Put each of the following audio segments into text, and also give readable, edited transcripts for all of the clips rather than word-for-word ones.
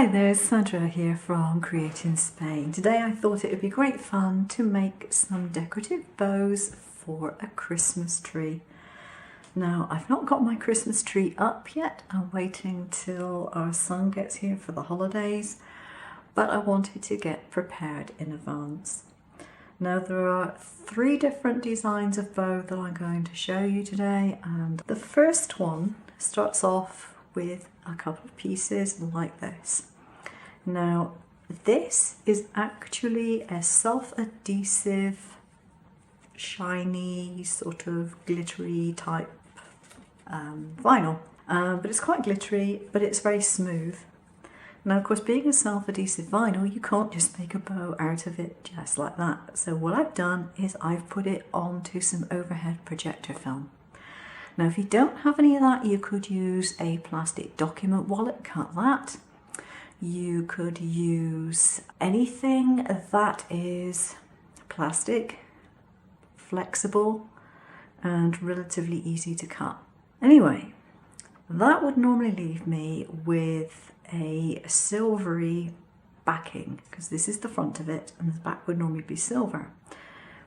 Hi there, Sandra here from Createinspain. Today I thought it would be great fun to make some decorative bows for a Christmas tree. Now I've not got my Christmas tree up yet, I'm waiting till our son gets here for the holidays, but I wanted to get prepared in advance. Now there are 3 different designs of bow that I'm going to show you today, and the first one starts off with a couple of pieces like this. Now this is actually a self-adhesive, shiny, sort of glittery type vinyl, but it's quite glittery, but it's very smooth. Now of course, being a self-adhesive vinyl, you can't just make a bow out of it just like that. So what I've done is I've put it onto some overhead projector film. Now if you don't have any of that, you could use a plastic document wallet, cut that. You could use anything that is plastic, flexible and relatively easy to cut. Anyway, that would normally leave me with a silvery backing, because this is the front of it and the back would normally be silver.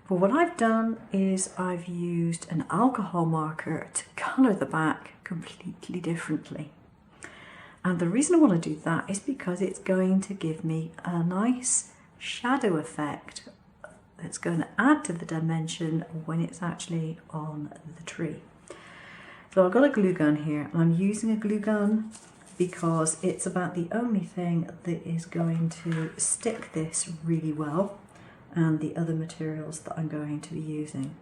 But what I've done is I've used an alcohol marker to colour the back completely differently. And the reason I want to do that is because it's going to give me a nice shadow effect that's going to add to the dimension when it's actually on the tree. So I've got a glue gun here, and I'm using a glue gun because it's about the only thing that is going to stick this really well, and the other materials that I'm going to be using.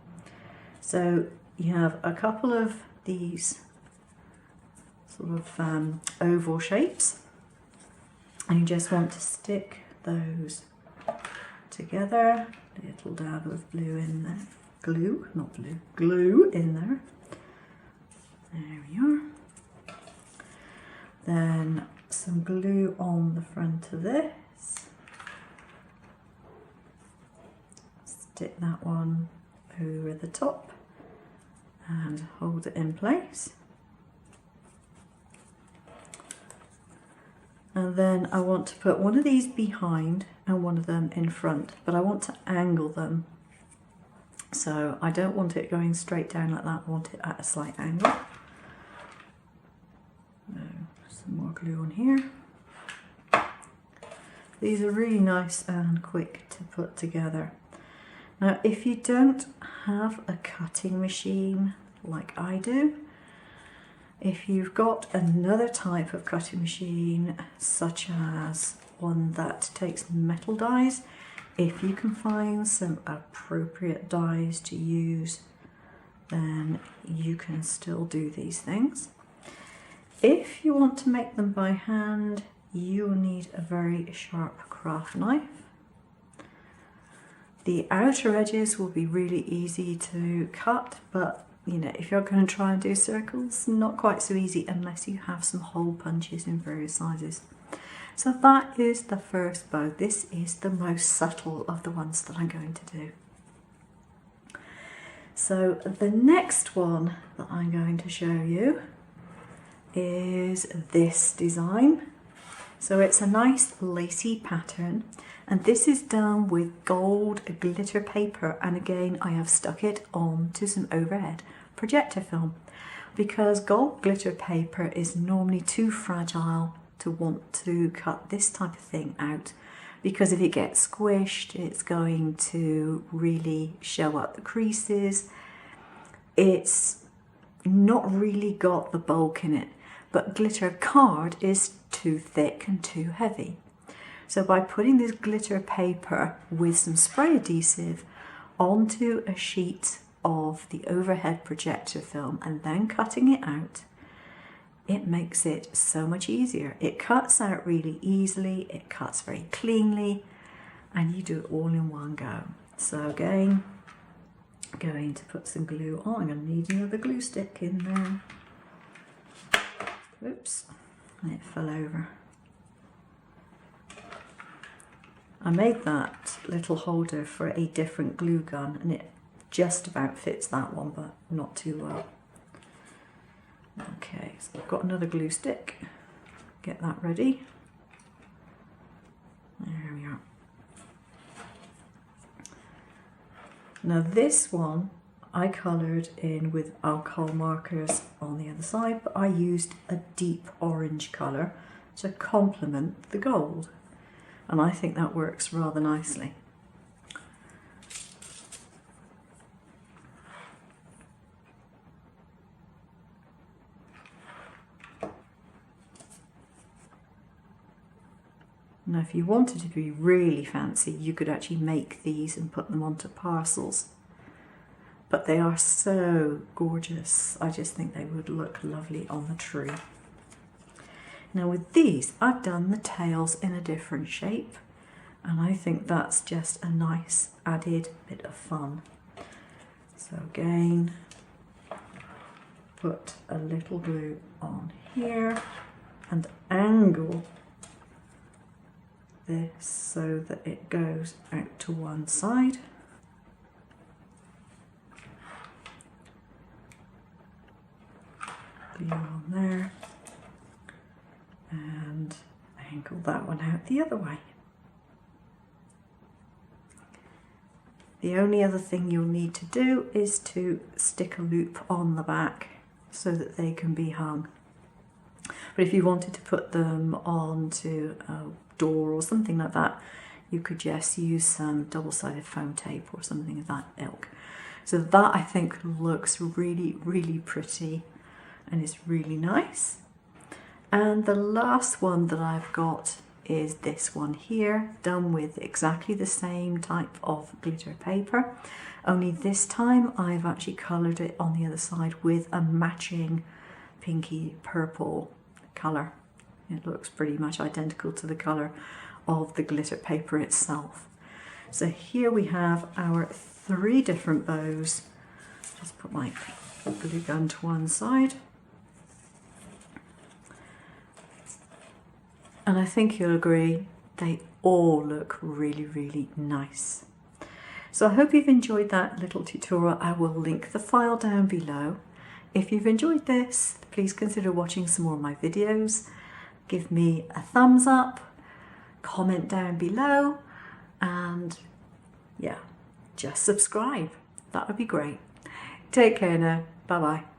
So you have a couple of these sort of oval shapes, and you just want to stick those together. A little dab of glue in there. Glue, not blue, glue in there. There we are. Then some glue on the front of this. Stick that one over the top and hold it in place. And then I want to put one of these behind and one of them in front, but I want to angle them. So I don't want it going straight down like that, I want it at a slight angle. Some more glue on here. These are really nice and quick to put together. Now if you don't have a cutting machine like I do, if you've got another type of cutting machine, such as one that takes metal dies, if you can find some appropriate dies to use, then you can still do these things. If you want to make them by hand, you will need a very sharp craft knife. The outer edges will be really easy to cut, but you know, if you're going to try and do circles, not quite so easy unless you have some hole punches in various sizes. So that is the first bow. This is the most subtle of the ones that I'm going to do. So the next one that I'm going to show you is this design. So it's a nice lacy pattern, and this is done with gold glitter paper, and again I have stuck it onto some overhead projector film because gold glitter paper is normally too fragile to want to cut this type of thing out, because if it gets squished it's going to really show up the creases. It's not really got the bulk in it, but glitter card is too thick and too heavy. So by putting this glitter paper with some spray adhesive onto a sheet of the overhead projector film and then cutting it out, it makes it so much easier. It cuts out really easily, it cuts very cleanly, and you do it all in one go. So again, going to put some glue on. I'm going to need another glue stick in there. Oops, and it fell over. I made that little holder for a different glue gun and it just about fits that one, but not too well. Okay, so I've got another glue stick, get that ready. There we are. Now this one I coloured in with alcohol markers on the other side, but I used a deep orange colour to complement the gold, and I think that works rather nicely. Now if you wanted to be really fancy, you could actually make these and put them onto parcels. But they are so gorgeous. I just think they would look lovely on the tree. Now with these, I've done the tails in a different shape, and I think that's just a nice added bit of fun. So again, put a little glue on here and angle this so that it goes out to one side. Glue on there and angle that one out the other way. The only other thing you'll need to do is to stick a loop on the back so that they can be hung. But if you wanted to put them onto a door or something like that, you could just use some double-sided foam tape or something of that ilk. So that I think looks really, really pretty and is really nice. And the last one that I've got is this one here, done with exactly the same type of glitter paper, only this time I've actually coloured it on the other side with a matching pinky purple colour. It looks pretty much identical to the colour of the glitter paper itself. So here we have our 3 different bows. Just put my glue gun to one side. And I think you'll agree, they all look really, really nice. So I hope you've enjoyed that little tutorial. I will link the file down below. If you've enjoyed this, please consider watching some more of my videos. Give me a thumbs up, comment down below, and yeah, just subscribe. That would be great. Take care now. Bye bye.